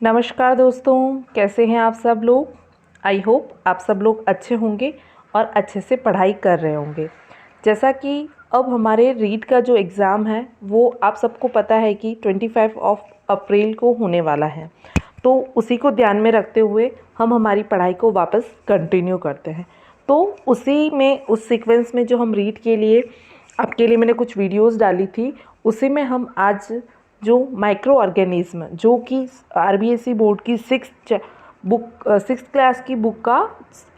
नमस्कार दोस्तों, कैसे हैं आप सब लोग। आई होप आप सब लोग अच्छे होंगे और अच्छे से पढ़ाई कर रहे होंगे। जैसा कि अब हमारे रीट का जो एग्ज़ाम है वो आप सबको पता है कि 25 अप्रैल को होने वाला है। तो उसी को ध्यान में रखते हुए हम हमारी पढ़ाई को वापस कंटिन्यू करते हैं। तो उसी में उस सीक्वेंस में जो हम रीट के लिए आपके लिए मैंने कुछ वीडियोस डाली थी, उसी में हम आज जो माइक्रो ऑर्गेनिज्म जो कि आरबीएसई बोर्ड की सिक्स क्लास की बुक का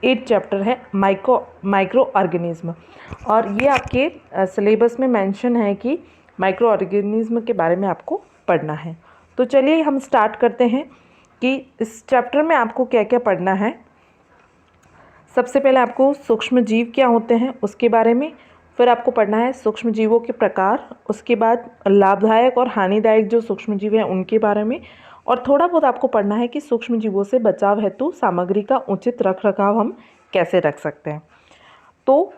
8 चैप्टर है माइक्रो ऑर्गेनिज्म। और ये आपके सिलेबस में मेंशन है कि माइक्रो ऑर्गेनिज्म के बारे में आपको पढ़ना है। तो चलिए हम स्टार्ट करते हैं कि इस चैप्टर में आपको क्या क्या पढ़ना है। सबसे पहले आपको सूक्ष्म जीव क्या होते हैं उसके बारे में, फिर आपको पढ़ना है सूक्ष्म जीवों के प्रकार, उसके बाद लाभदायक और हानिदायक जो सूक्ष्म जीव हैं उनके बारे में, और थोड़ा बहुत आपको पढ़ना है कि सूक्ष्म जीवों से बचाव हेतु सामग्री का उचित रख रखाव हम कैसे रख सकते हैं। तो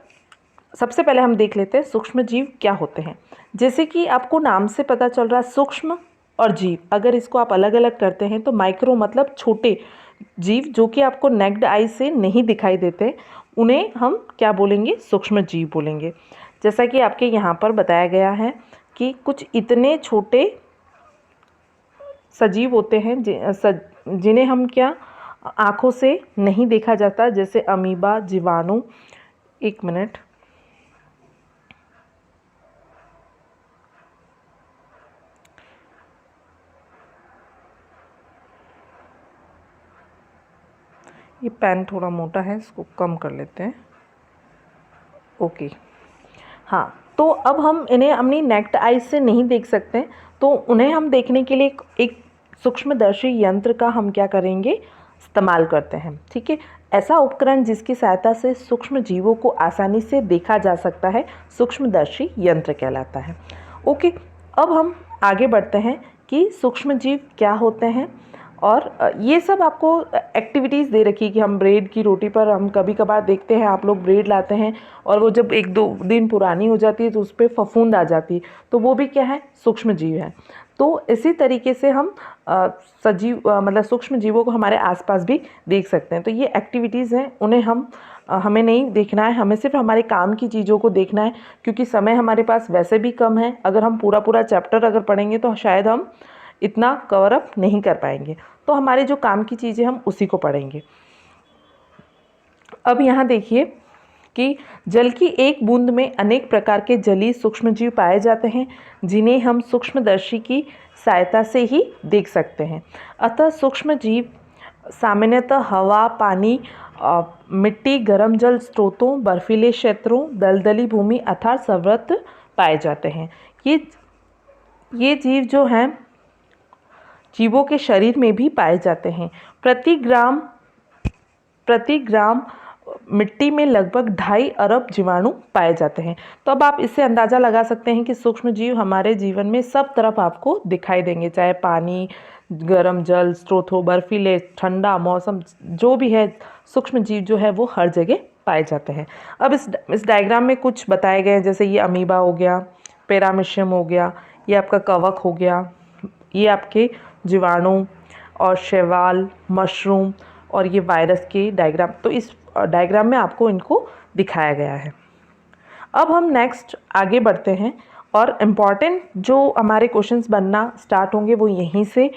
सबसे पहले हम देख लेते हैं सूक्ष्म जीव क्या होते हैं। जैसे कि आपको नाम से पता चल रहा है सूक्ष्म और जीव, अगर इसको आप अलग अलग करते हैं तो माइक्रो मतलब छोटे जीव जो कि आपको नेक्ड आई से नहीं दिखाई देते, उन्हें हम क्या बोलेंगे, सूक्ष्म जीव बोलेंगे। जैसा कि आपके यहाँ पर बताया गया है कि कुछ इतने छोटे सजीव होते हैं जिन्हें हम क्या आँखों से नहीं देखा जाता, जैसे अमीबा, जीवाणु। एक मिनट, ये पेन थोड़ा मोटा है, इसको कम कर लेते हैं। ओके, हाँ, तो अब हम इन्हें अपनी नेक्ड आई से नहीं देख सकते, तो उन्हें हम देखने के लिए एक सूक्ष्मदर्शी यंत्र का हम क्या करेंगे, इस्तेमाल करते हैं। ठीक है, ऐसा उपकरण जिसकी सहायता से सूक्ष्म जीवों को आसानी से देखा जा सकता है सूक्ष्मदर्शी यंत्र कहलाता है। ओके, अब हम आगे बढ़ते हैं कि सूक्ष्म जीव क्या होते हैं। और ये सब आपको एक्टिविटीज़ दे रखी कि हम ब्रेड की रोटी पर हम कभी कभार देखते हैं, आप लोग ब्रेड लाते हैं और वो जब 1-2 दिन पुरानी हो जाती है तो उस पर फफूंद आ जाती है, तो वो भी क्या है, सूक्ष्म जीव है। तो इसी तरीके से हम मतलब सूक्ष्म जीवों को हमारे आसपास भी देख सकते हैं। तो ये एक्टिविटीज़ हैं, उन्हें हमें नहीं देखना है, हमें सिर्फ हमारे काम की चीज़ों को देखना है, क्योंकि समय हमारे पास वैसे भी कम है। अगर हम पूरा चैप्टर अगर पढ़ेंगे तो शायद हम इतना कवर अप नहीं कर पाएंगे, तो हमारे जो काम की चीज़ें हम उसी को पढ़ेंगे। अब यहाँ देखिए कि जल की एक बूंद में अनेक प्रकार के जलीय सूक्ष्मजीव पाए जाते हैं, जिन्हें हम सूक्ष्मदर्शी की सहायता से ही देख सकते हैं। अतः सूक्ष्मजीव सामान्यतः हवा, पानी, मिट्टी, गर्म जल स्रोतों, बर्फीले क्षेत्रों, दलदली भूमि अर्थात सर्वत्र पाए जाते हैं। ये जीव जो हैं जीवों के शरीर में भी पाए जाते हैं। प्रति ग्राम मिट्टी में लगभग 2.5 अरब जीवाणु पाए जाते हैं। तो अब आप इससे अंदाज़ा लगा सकते हैं कि सूक्ष्म जीव हमारे जीवन में सब तरफ आपको दिखाई देंगे, चाहे पानी, गर्म जल स्रोत हो, बर्फीले, ठंडा मौसम, जो भी है, सूक्ष्म जीव जो है वो हर जगह पाए जाते हैं। अब इस डायग्राम में कुछ बताए गए हैं, जैसे ये अमीबा हो गया, पैरामीशियम हो गया, ये आपका कवक हो गया, ये आपके जीवाणु और शैवाल, मशरूम, और ये वायरस के डायग्राम। तो इस डायग्राम में आपको इनको दिखाया गया है। अब हम नेक्स्ट आगे बढ़ते हैं, और इम्पॉर्टेंट जो हमारे क्वेश्चंस बनना स्टार्ट होंगे वो यहीं से,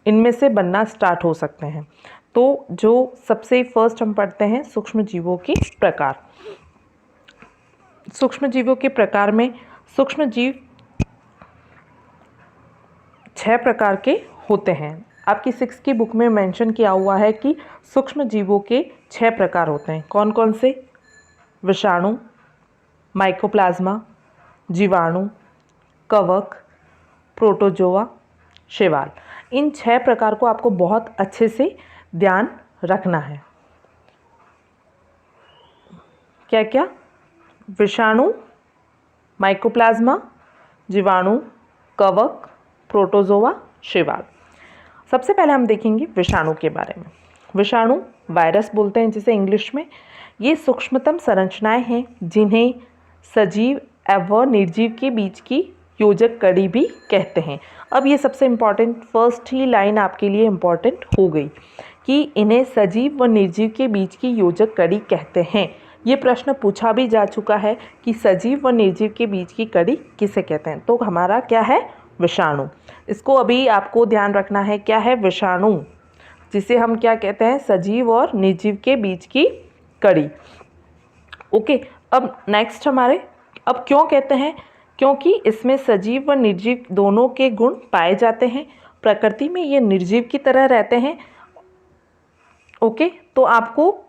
इनमें से बनना स्टार्ट हो सकते हैं। तो जो सबसे फर्स्ट हम पढ़ते हैं सूक्ष्म जीवों के प्रकार। सूक्ष्म जीवों के प्रकार में सूक्ष्म जीव 6 प्रकार के होते हैं। आपकी 6 की बुक में मेंशन किया हुआ है कि सूक्ष्म जीवों के 6 प्रकार होते हैं। कौन कौन से? विषाणु, माइकोप्लाज्मा, जीवाणु, कवक, प्रोटोजोआ, शैवाल। इन 6 प्रकार को आपको बहुत अच्छे से ध्यान रखना है। क्या क्या? विषाणु, माइकोप्लाज्मा, जीवाणु, कवक, प्रोटोजोआ, शैवाल। सबसे पहले हम देखेंगे विषाणु के बारे में। विषाणु वायरस बोलते हैं जिसे इंग्लिश में। ये सूक्ष्मतम संरचनाएं हैं जिन्हें सजीव एवं निर्जीव के बीच की योजक कड़ी भी कहते हैं। अब ये सबसे इम्पॉर्टेंट फर्स्ट ही लाइन आपके लिए इम्पॉर्टेंट हो गई कि इन्हें सजीव व निर्जीव के बीच की योजक कड़ी कहते हैं। ये प्रश्न पूछा भी जा चुका है कि सजीव व निर्जीव के बीच की कड़ी किसे कहते हैं, तो हमारा क्या है, विषाणु। इसको अभी आपको ध्यान रखना है, क्या है, विषाणु, जिसे हम क्या कहते हैं, सजीव और निर्जीव के बीच की कड़ी। ओके, अब नेक्स्ट हमारे, अब क्यों कहते हैं, क्योंकि इसमें सजीव व निर्जीव दोनों के गुण पाए जाते हैं। प्रकृति में ये निर्जीव की तरह रहते हैं। ओके, तो आपको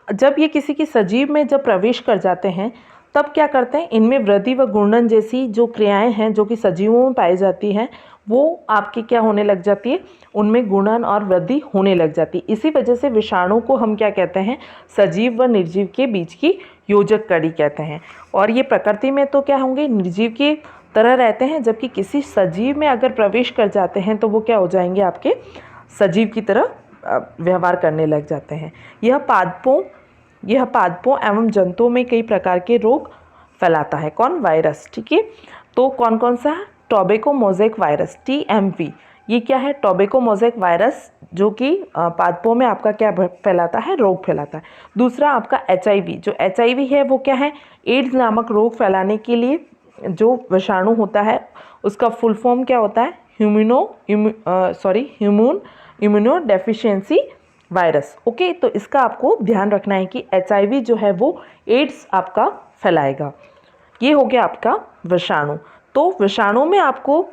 जब ये किसी की सजीव में जब प्रवेश कर जाते हैं तब क्या करते हैं, इनमें वृद्धि व गुणन जैसी जो क्रियाएं हैं जो कि सजीवों में पाई जाती हैं वो आपकी क्या होने लग जाती है, उनमें गुणन और वृद्धि होने लग जाती है। इसी वजह से विषाणु को हम क्या कहते हैं, सजीव व निर्जीव के बीच की योजक कड़ी कहते हैं। और ये प्रकृति में तो क्या होंगे, निर्जीव की तरह रहते हैं, जबकि किसी सजीव में अगर प्रवेश कर जाते हैं तो वो क्या हो जाएंगे, आपके सजीव की तरह व्यवहार करने लग जाते हैं। यह पादपों एवं जंतुओं में कई प्रकार के रोग फैलाता है। कौन, वायरस। ठीक है, तो कौन कौन सा है, टोबैको मोज़ेक वायरस, TMV। ये क्या है, टोबैको मोज़ेक वायरस, जो कि पादपों में आपका क्या फैलाता है, रोग फैलाता है। दूसरा आपका HIV, जो HIV है वो क्या है, एड्स नामक रोग फैलाने के लिए जो विषाणु होता है उसका फुल फॉर्म क्या होता है, human immuno deficiency virus. Okay, तो इसका आपको ध्यान रखना है कि HIV जो है वो एड्स आपका फैलाएगा। ये हो गया आपका विषाणु। तो विषाणु में आपको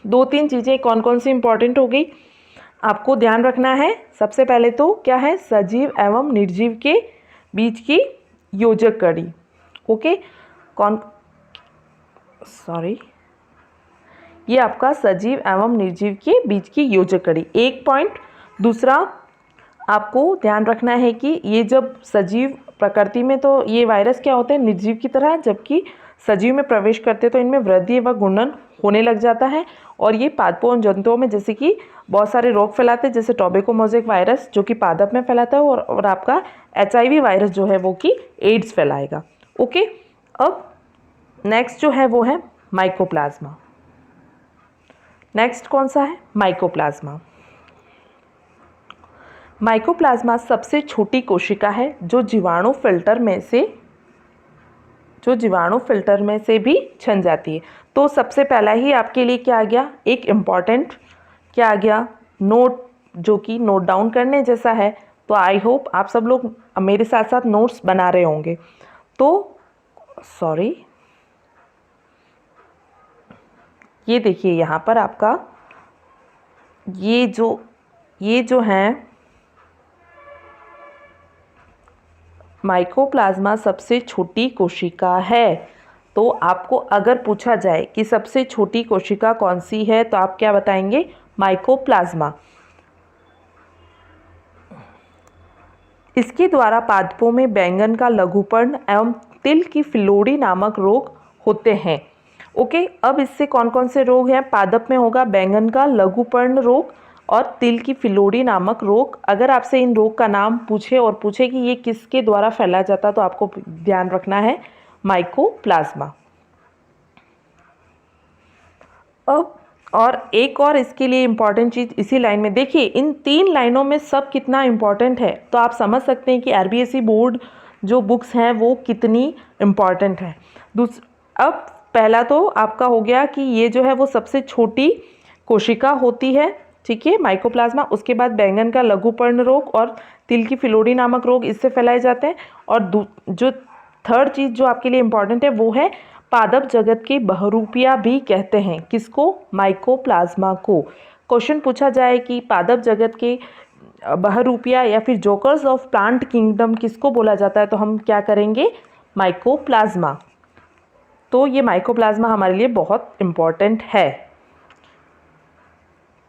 2-3 चीज़ें कौन कौन सी इंपॉर्टेंट हो गई आपको ध्यान रखना है। सबसे पहले तो क्या है, सजीव एवं निर्जीव के बीच की योजक कड़ी। ओके, ये आपका सजीव एवं निर्जीव के बीच की योजक कड़ी, एक पॉइंट। दूसरा आपको ध्यान रखना है कि ये जब सजीव प्रकृति में तो ये वायरस क्या होते हैं, निर्जीव की तरह, जबकि सजीव में प्रवेश करते तो इनमें वृद्धि व गुणन होने लग जाता है और ये पादपों और जंतुओं में जैसे कि बहुत सारे रोग फैलाते हैं, जैसे टोबैको मोज़ेक वायरस जो कि पादप में फैलाता है और आपका HIV वायरस जो है वो कि एड्स फैलाएगा। ओके, अब नेक्स्ट जो है वो है माइकोप्लाज्मा। नेक्स्ट कौन सा है, माइकोप्लाज्मा। माइकोप्लाज्मा सबसे छोटी कोशिका है जो जीवाणु फिल्टर में से भी छन जाती है। तो सबसे पहला ही आपके लिए क्या आ गया, एक इम्पॉर्टेंट क्या आ गया, नोट, जो कि नोट डाउन करने जैसा है। तो आई होप आप सब लोग मेरे साथ साथ नोट्स बना रहे होंगे। तो ये देखिए यहाँ पर आपका ये जो है माइकोप्लाज्मा सबसे छोटी कोशिका है। तो आपको अगर पूछा जाए कि सबसे छोटी कोशिका कौन सी है तो आप क्या बताएंगे, माइकोप्लाज्मा। इसके द्वारा पादपों में बैंगन का लघुपर्ण एवं तिल की फिलोड़ी नामक रोग होते हैं। ओके, अब इससे कौन कौन से रोग हैं, पादप में होगा बैंगन का लघुपर्ण रोग और तिल की फिलोड़ी नामक रोग। अगर आपसे इन रोग का नाम पूछे और पूछे कि ये किसके द्वारा फैला जाता तो आपको ध्यान रखना है माइकोप्लाज्मा। अब और एक और इसके लिए इम्पॉर्टेंट चीज़ इसी लाइन में देखिए, इन 3 लाइनों में सब कितना इम्पॉर्टेंट है, तो आप समझ सकते हैं कि RBSE बोर्ड जो बुक्स हैं वो कितनी इम्पॉर्टेंट है। अब पहला तो आपका हो गया कि ये जो है वो सबसे छोटी कोशिका होती है, ठीक है, माइकोप्लाज्मा। उसके बाद बैंगन का लघुपर्ण रोग और तिल की फिलोड़ी नामक रोग इससे फैलाए जाते हैं। और जो थर्ड चीज़ जो आपके लिए इम्पॉर्टेंट है वो है पादप जगत के बहुरूपिया भी कहते हैं, किसको, माइकोप्लाज्मा को। क्वेश्चन पूछा जाए कि पादप जगत के बहुरूपिया या फिर जोकर्स ऑफ प्लांट किंगडम किसको बोला जाता है, तो हम क्या करेंगे, माइकोप्लाज्मा। तो ये माइकोप्लाज्मा हमारे लिए बहुत इम्पॉर्टेंट है।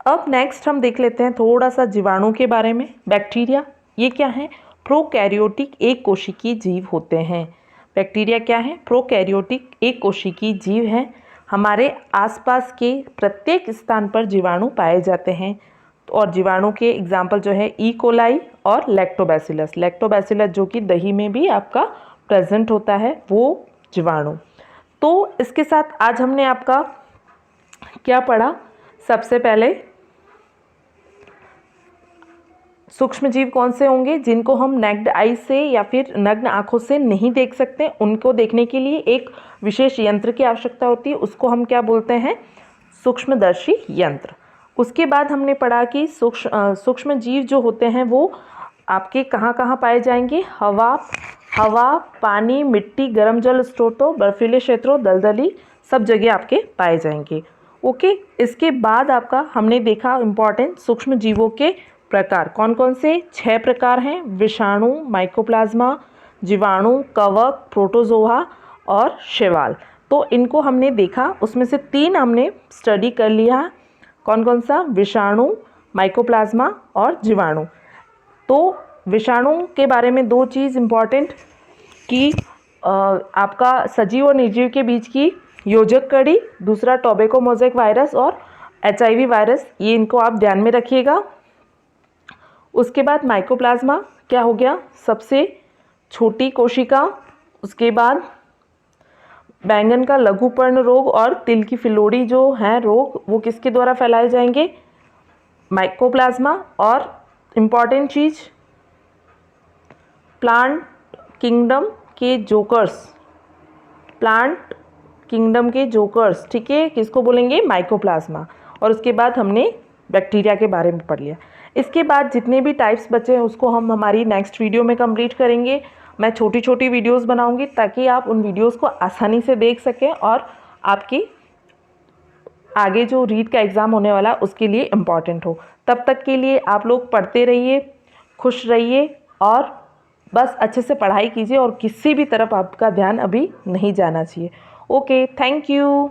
अब नेक्स्ट हम देख लेते हैं थोड़ा सा जीवाणु के बारे में। बैक्टीरिया, ये क्या है, प्रोकैरियोटिक एक कोशिकीय जीव होते हैं। बैक्टीरिया क्या है, प्रोकैरियोटिक एक कोशिकीय जीव हैं। हमारे आसपास के प्रत्येक स्थान पर जीवाणु पाए जाते हैं और जीवाणु के एग्जाम्पल जो है ई कोलाई और लैक्टोबैसिलस जो कि दही में भी आपका प्रेजेंट होता है, वो जीवाणु। तो इसके साथ आज हमने आपका क्या पढ़ा, सबसे पहले सूक्ष्म जीव कौन से होंगे जिनको हम नेक्ड आई से या फिर नग्न आँखों से नहीं देख सकते, उनको देखने के लिए एक विशेष यंत्र की आवश्यकता होती है, उसको हम क्या बोलते हैं, सूक्ष्मदर्शी यंत्र। उसके बाद हमने पढ़ा कि सूक्ष्म जीव जो होते हैं वो आपके कहाँ कहाँ पाए जाएंगे, हवा, पानी, मिट्टी, गर्म जल स्रोतों, बर्फीले क्षेत्रों, दलदली, सब जगह आपके पाए जाएंगे। ओके, इसके बाद आपका हमने देखा इम्पॉर्टेंट सूक्ष्म जीवों के प्रकार कौन कौन से, 6 प्रकार हैं, विषाणु, माइकोप्लाज्मा, जीवाणु, कवक, प्रोटोजोआ और शैवाल। तो इनको हमने देखा, उसमें से 3 हमने स्टडी कर लिया, कौन कौन सा, विषाणु, माइकोप्लाज्मा और जीवाणु। तो विषाणु के बारे में 2 चीज़ इम्पॉर्टेंट कि आपका सजीव और निर्जीव के बीच की योजक कड़ी, दूसरा टोबैको मोज़ेक वायरस और HIV वायरस, ये इनको आप ध्यान में रखिएगा। उसके बाद माइकोप्लाज्मा क्या हो गया, सबसे छोटी कोशिका। उसके बाद बैंगन का लघुपर्ण रोग और तिल की फिलोड़ी जो है रोग, वो किसके द्वारा फैलाए जाएंगे, माइकोप्लाज्मा। और इम्पॉर्टेंट चीज़ प्लांट किंगडम के जोकर्स, ठीक है, किसको बोलेंगे, माइकोप्लाज्मा। और उसके बाद हमने बैक्टीरिया के बारे में पढ़ लिया। इसके बाद जितने भी टाइप्स बचे हैं उसको हम हमारी नेक्स्ट वीडियो में कंप्लीट करेंगे। मैं छोटी छोटी वीडियोस बनाऊंगी ताकि आप उन वीडियोस को आसानी से देख सकें और आपकी आगे जो रीट का एग्ज़ाम होने वाला है उसके लिए इम्पॉर्टेंट हो। तब तक के लिए आप लोग पढ़ते रहिए, खुश रहिए और बस अच्छे से पढ़ाई कीजिए और किसी भी तरफ आपका ध्यान अभी नहीं जाना चाहिए। Okay, thank you.